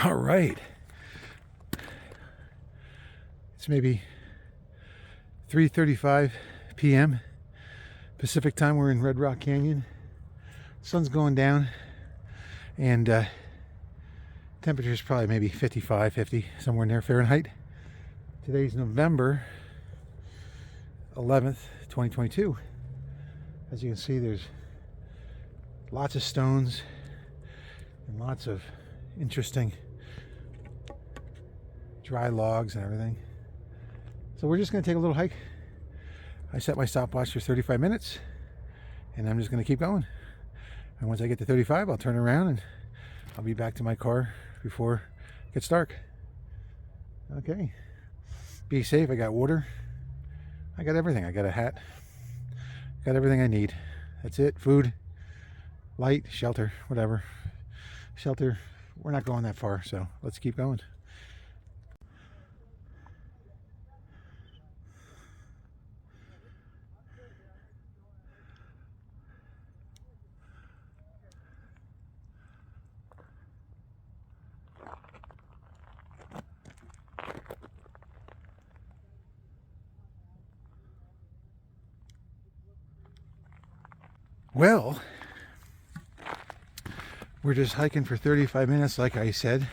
All right. It's maybe 3:35 p.m. Pacific time. We're in Red Rock Canyon. Sun's going down, and temperature is probably maybe 55, 50, somewhere in there, Fahrenheit. Today's November 11th, 2022. As you can see, there's lots of stones and lots of interesting dry logs and everything. So we're just going to take a little hike. I set my stopwatch for 35 minutes, and I'm just going to keep going. And once I get to 35, I'll turn around and I'll be back to my car before it gets dark. Okay. Be safe. I got water. I got everything. I got a hat. Got everything I need. That's it. Food, light, shelter, whatever. Shelter. We're not going that far, so let's keep going. Well, we're just hiking for 35 minutes, like I said.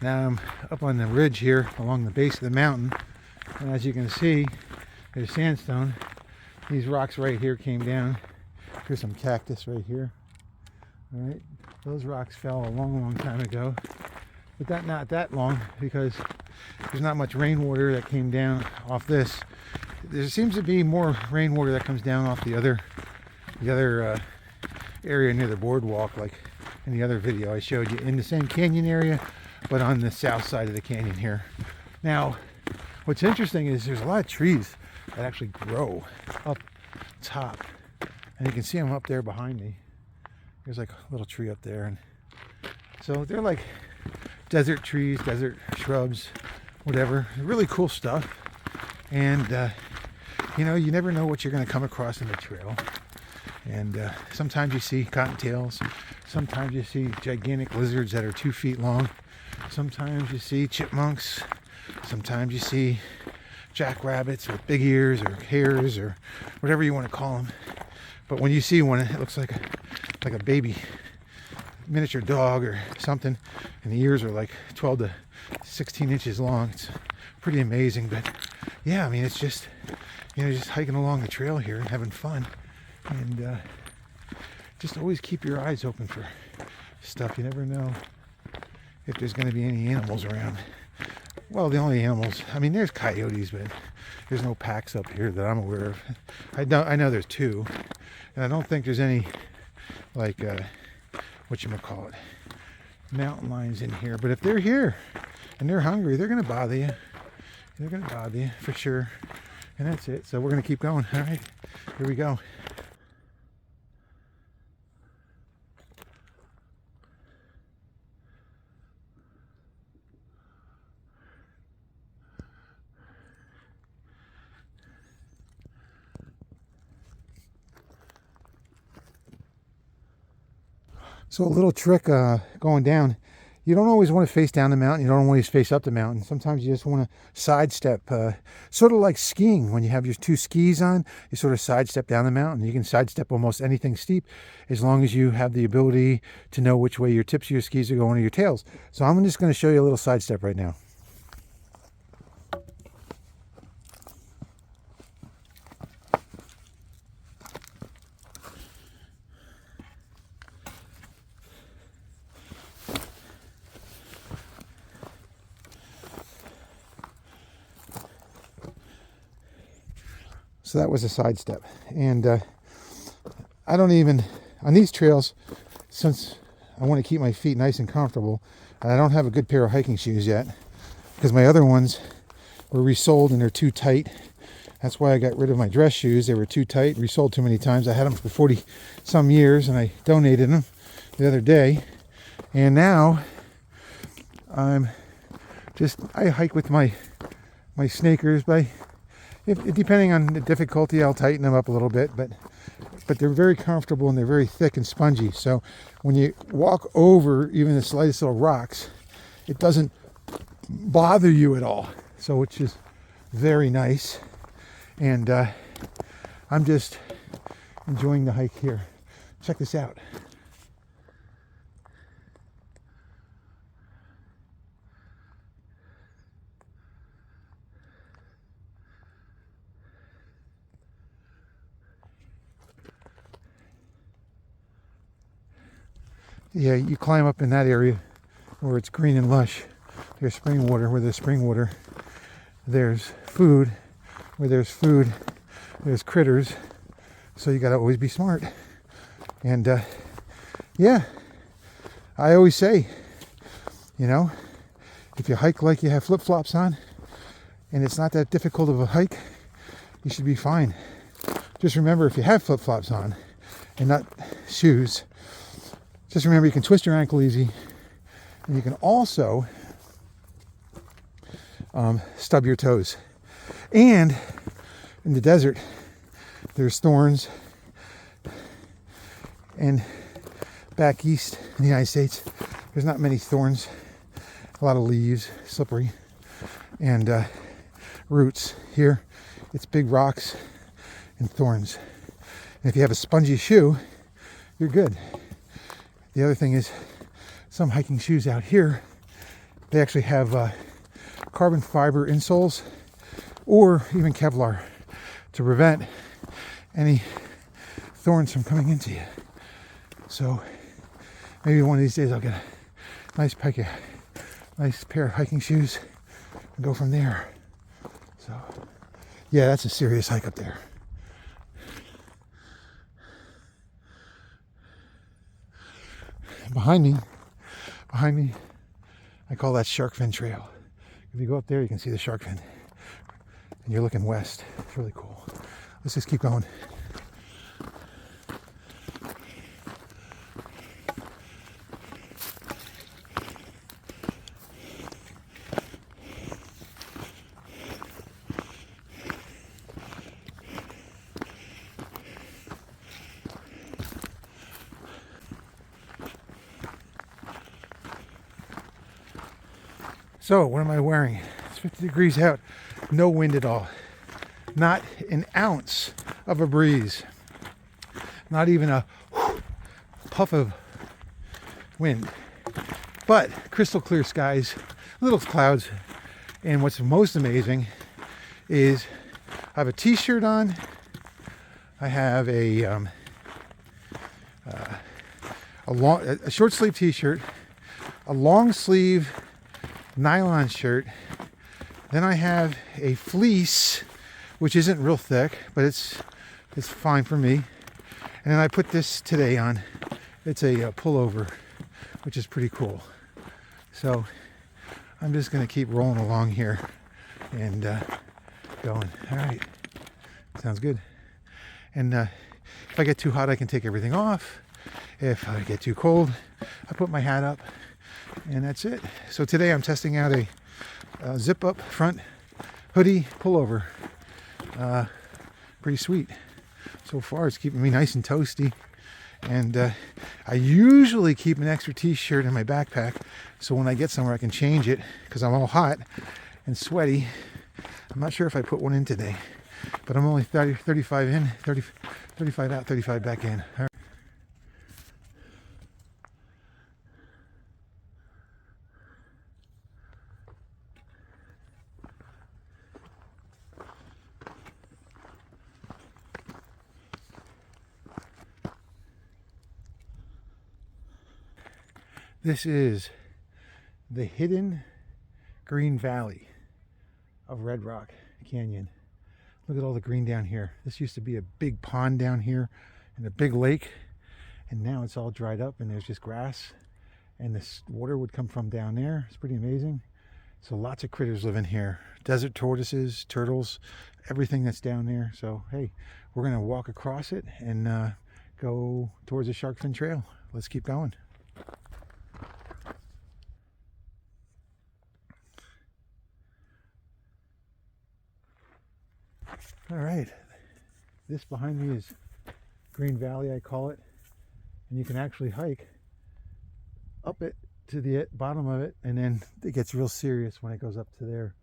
Now I'm up on the ridge here along the base of the mountain, and as you can see, there's sandstone. These rocks right here came down. Here's some cactus right here. All right, those rocks fell a long time ago, but not that long, because there's not much rainwater that came down off this. There seems to be more rainwater that comes down off the other area near the boardwalk, like in the other video I showed you, in the same canyon area, but on the south side of the canyon here. Now, what's interesting is there's a lot of trees that actually grow up top, and you can see them up there behind me. There's like a little tree up there, and so they're like desert trees, desert shrubs, whatever. Really cool stuff. And you know, you never know what you're going to come across in the trail. And sometimes you see cottontails, sometimes you see gigantic lizards that are 2 feet long, sometimes you see chipmunks, sometimes you see jackrabbits with big ears, or hares, or whatever you want to call them. But when you see one, it looks like a baby miniature dog or something, and the ears are like 12 to 16 inches long. It's pretty amazing. But yeah, I mean, it's just, you know, just hiking along the trail here and having fun. And just always keep your eyes open for stuff. You never know if there's going to be any animals around. Well, the only animals, I mean, there's coyotes, but there's no packs up here that I'm aware of. I know there's 2, and I don't think there's any, like, whatchamacallit, mountain lions in here. But if they're here and they're hungry, they're going to bother you. They're going to bother you for sure. And that's it. So we're going to keep going. All right, here we go. So a little trick going down, you don't always want to face down the mountain, you don't always face up the mountain. Sometimes you just want to sidestep, sort of like skiing. When you have your 2 skis on, you sort of sidestep down the mountain. You can sidestep almost anything steep as long as you have the ability to know which way your tips of your skis are going or your tails. So I'm just going to show you a little sidestep right now. So that was a sidestep. And I don't even, on these trails, since I want to keep my feet nice and comfortable, and I don't have a good pair of hiking shoes yet, because my other ones were resoled and they're too tight. That's why I got rid of my dress shoes. They were too tight, resoled too many times. I had them for 40 some years, and I donated them the other day. And now I hike with my Snakers. Depending on the difficulty, I'll tighten them up a little bit, but they're very comfortable and they're very thick and spongy. So when you walk over even the slightest little rocks, it doesn't bother you at all. So which is very nice. And I'm just enjoying the hike here. Check this out. Yeah, you climb up in that area where it's green and lush. There's spring water. Where there's spring water, there's food. Where there's food, there's critters. So you got to always be smart. And yeah, I always say, you know, if you hike like you have flip-flops on and it's not that difficult of a hike, you should be fine. Just remember, if you have flip-flops on and not shoes, just remember you can twist your ankle easy, and you can also stub your toes. And in the desert, there's thorns. And back east in the United States, there's not many thorns. A lot of leaves, slippery, and roots. Here, it's big rocks and thorns. And if you have a spongy shoe, you're good. The other thing is, some hiking shoes out here, they actually have carbon fiber insoles or even Kevlar to prevent any thorns from coming into you. So maybe one of these days I'll get a nice pair of hiking shoes and go from there. So yeah, that's a serious hike up there. Behind me, I call that shark fin trail. If you go up there, you can see the shark fin. And you're looking west. It's really cool. Let's just keep going. So, what am I wearing? It's 50 degrees out, no wind at all. Not an ounce of a breeze. Not even a puff of wind. But crystal clear skies, little clouds. And what's most amazing is I have a t-shirt on. I have a short sleeve t-shirt, a long sleeve nylon shirt. Then I have a fleece, which isn't real thick, but it's fine for me. And then I put this today on. It's a pullover, which is pretty cool. So I'm just going to keep rolling along here and going. All right, sounds good. And if I get too hot, I can take everything off. If I get too cold, I put my hat up. And that's it. So today I'm testing out a zip up front hoodie pullover. Pretty sweet. So far it's keeping me nice and toasty. And I usually keep an extra t-shirt in my backpack so when I get somewhere I can change it because I'm all hot and sweaty. I'm not sure if I put one in today, but I'm only 35 in, 35 out, 35 back in. All right. This is the hidden green valley of Red Rock Canyon. Look at all the green down here. This used to be a big pond down here and a big lake, and now it's all dried up and there's just grass, and this water would come from down there. It's pretty amazing. So lots of critters live in here. Desert tortoises, turtles, everything that's down there. So hey, we're gonna walk across it and go towards the shark fin trail. Let's keep going. All right, this behind me is Green Valley, I call it, and you can actually hike up it to the bottom of it, and then it gets real serious when it goes up to there.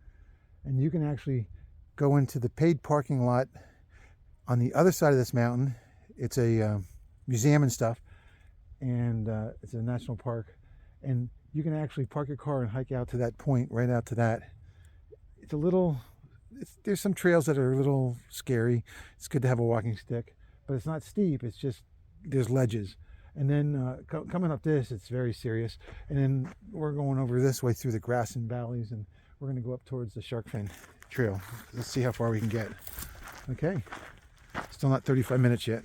And you can actually go into the paid parking lot on the other side of this mountain. It's a museum and stuff, and it's a national park, and you can actually park your car and hike out to that point, right out to that. It's a little, there's some trails that are a little scary. It's good to have a walking stick, but it's not steep. It's just, there's ledges. And then coming up this, it's very serious. And then we're going over this way through the grass and valleys, and we're going to go up towards the shark fin trail. Let's see how far we can get. Okay, still not 35 minutes yet.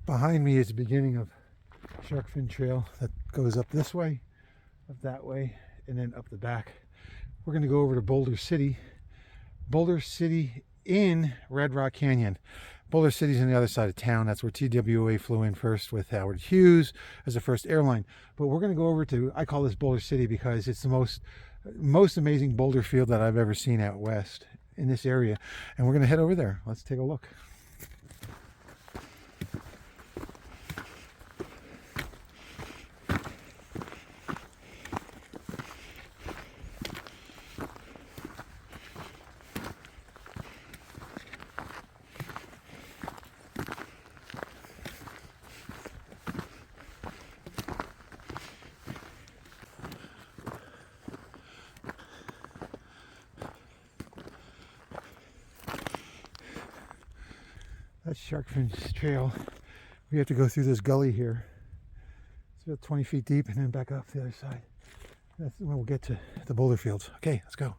Behind me is the beginning of shark fin trail that goes up this way, up that way, and then up the back. We're going to go over to Boulder City in Red Rock Canyon. Boulder City's on the other side of town. That's where TWA flew in first with Howard Hughes as the first airline. But we're going to go over to, I call this Boulder City because it's the most amazing boulder field that I've ever seen out west in this area. And we're going to head over there. Let's take a look. That's shark fin trail. We have to go through this gully here. It's about 20 feet deep and then back up the other side. That's when we'll get to the boulder fields. Okay, let's go.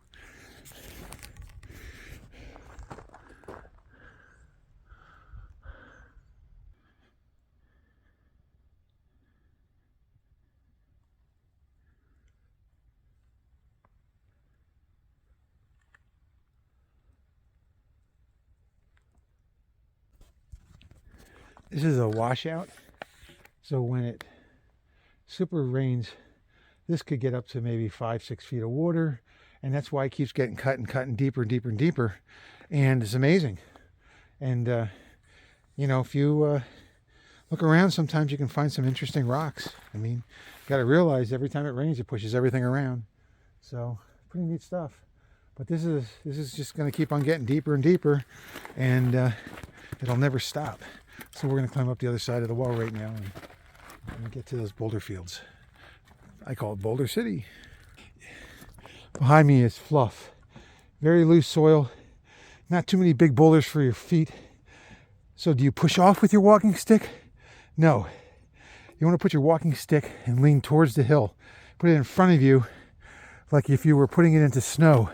This is a washout, so when it super rains, this could get up to maybe 5-6 feet of water, and that's why it keeps getting cut and deeper and deeper and deeper, and it's amazing. And you know, if you look around, sometimes you can find some interesting rocks. I mean, you got to realize every time it rains, it pushes everything around. So pretty neat stuff. But this is just going to keep on getting deeper and deeper, and it'll never stop. So we're going to climb up the other side of the wall right now and get to those boulder fields. I call it Boulder City. Behind me is fluff. Very loose soil. Not too many big boulders for your feet. So do you push off with your walking stick? No. You want to put your walking stick and lean towards the hill. Put it in front of you like if you were putting it into snow.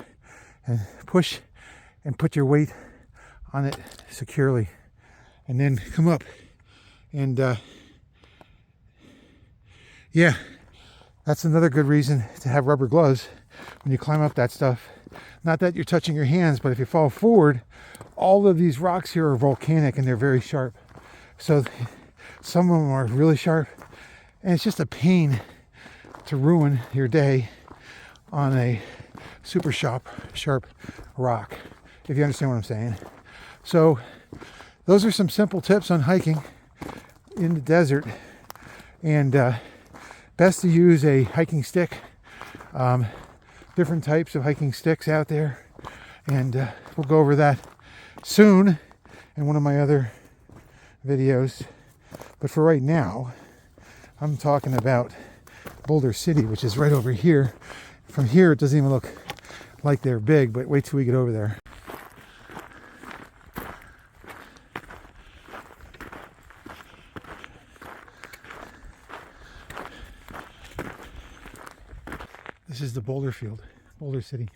And push and put your weight on it securely. And then come up, and yeah, that's another good reason to have rubber gloves when you climb up that stuff. Not that you're touching your hands, but if you fall forward, all of these rocks here are volcanic and they're very sharp. So some of them are really sharp, and it's just a pain to ruin your day on a super sharp rock, if you understand what I'm saying. So those are some simple tips on hiking in the desert, and best to use a hiking stick. Different types of hiking sticks out there, and we'll go over that soon in one of my other videos. But for right now, I'm talking about Boulder City, which is right over here. From here, it doesn't even look like they're big, but wait till we get over there. This is the boulder field, Boulder City.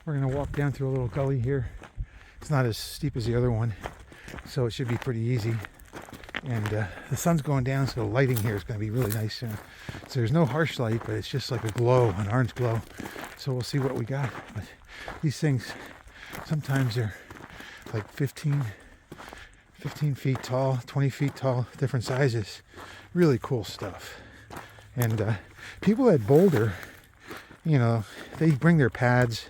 We're going to walk down through a little gully here. It's not as steep as the other one, so it should be pretty easy. And the sun's going down, so the lighting here is going to be really nice soon. So there's no harsh light, but it's just like a glow, an orange glow. So we'll see what we got. But these things, sometimes they're like 15 feet tall, 20 feet tall, different sizes. Really cool stuff. And people at Boulder, you know, they bring their pads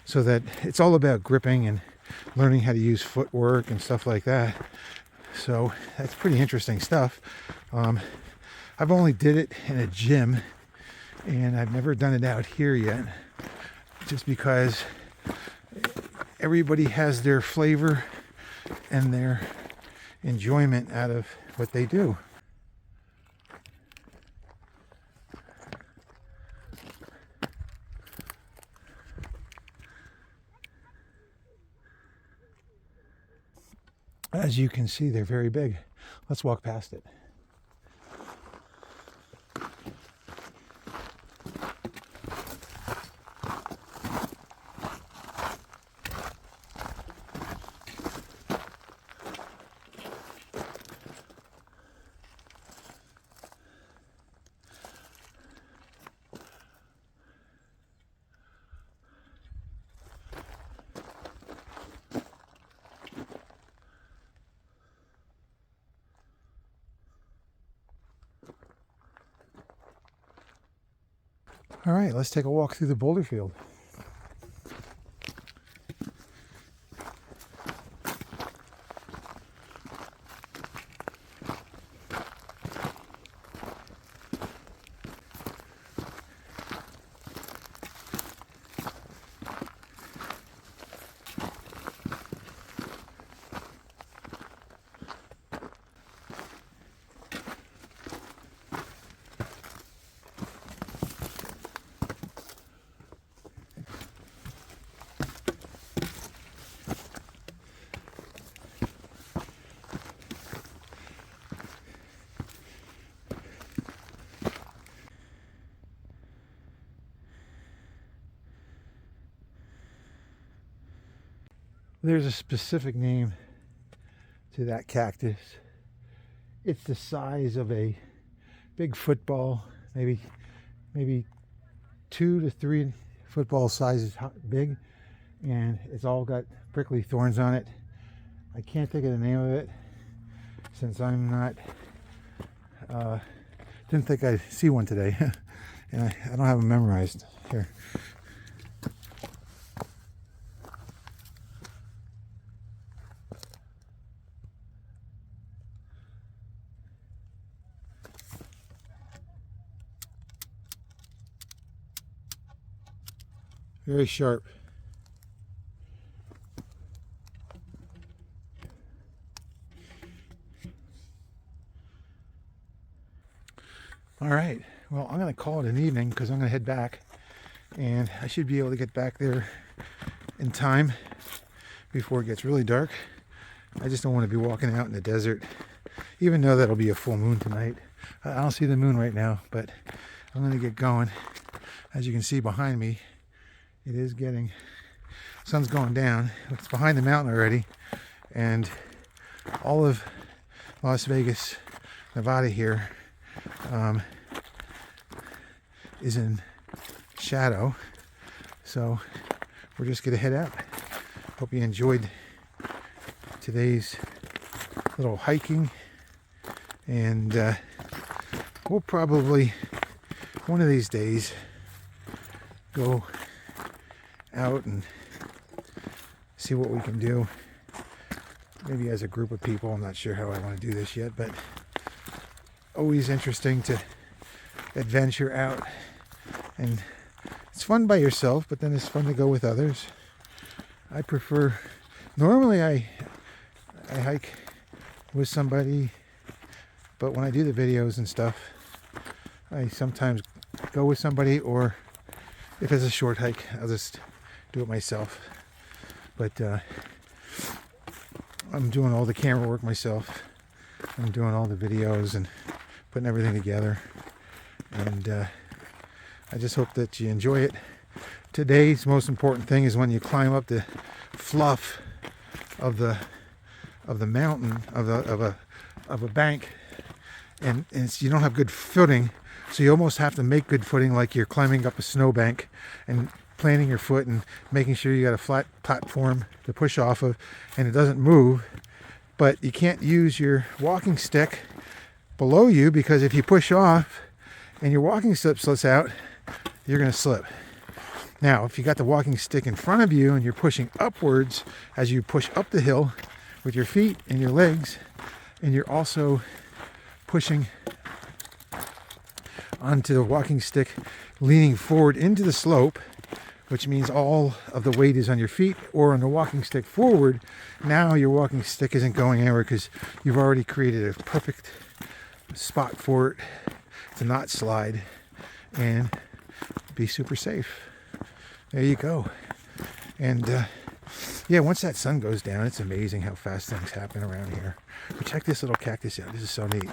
so that it's all about gripping and learning how to use footwork and stuff like that. So that's pretty interesting stuff. I've only did it in a gym, and I've never done it out here yet, just because everybody has their flavor and their enjoyment out of what they do. As you can see, they're very big. Let's walk past it. All right, let's take a walk through the boulder field. There's a specific name to that cactus. It's the size of a big football, maybe 2 to 3 football sizes big, and it's all got prickly thorns on it. I can't think of the name of it since I'm not didn't think I'd see one today. And I don't have them memorized here. Very sharp. All right, well, I'm going to call it an evening because I'm going to head back, and I should be able to get back there in time before it gets really dark. I just don't want to be walking out in the desert, even though that'll be a full moon tonight. I don't see the moon right now, but I'm going to get going. As you can see behind me, it is getting, sun's going down. It's behind the mountain already, and all of Las Vegas, Nevada here is in shadow, so we're just gonna head out. Hope you enjoyed today's little hiking, and we'll probably one of these days go out and see what we can do, maybe as a group of people. I'm not sure how I want to do this yet, but always interesting to adventure out, and it's fun by yourself, but then it's fun to go with others. I prefer, normally I hike with somebody, but when I do the videos and stuff, I sometimes go with somebody, or if it's a short hike, I'll just do it myself. But I'm doing all the camera work myself. I'm doing all the videos and putting everything together, and I just hope that you enjoy it. Today's most important thing is when you climb up the fluff of the mountain, of a of a bank, and you don't have good footing, so you almost have to make good footing like you're climbing up a snowbank and planting your foot and making sure you got a flat platform to push off of and it doesn't move. But you can't use your walking stick below you, because if you push off and your walking stick slips out, you're going to slip. Now, if you got the walking stick in front of you and you're pushing upwards as you push up the hill with your feet and your legs, and you're also pushing onto the walking stick, leaning forward into the slope, which means all of the weight is on your feet or on the walking stick forward. Now your walking stick isn't going anywhere because you've already created a perfect spot for it to not slide and be super safe. There you go. And yeah, once that sun goes down, it's amazing how fast things happen around here. But check this little cactus out. This is so neat.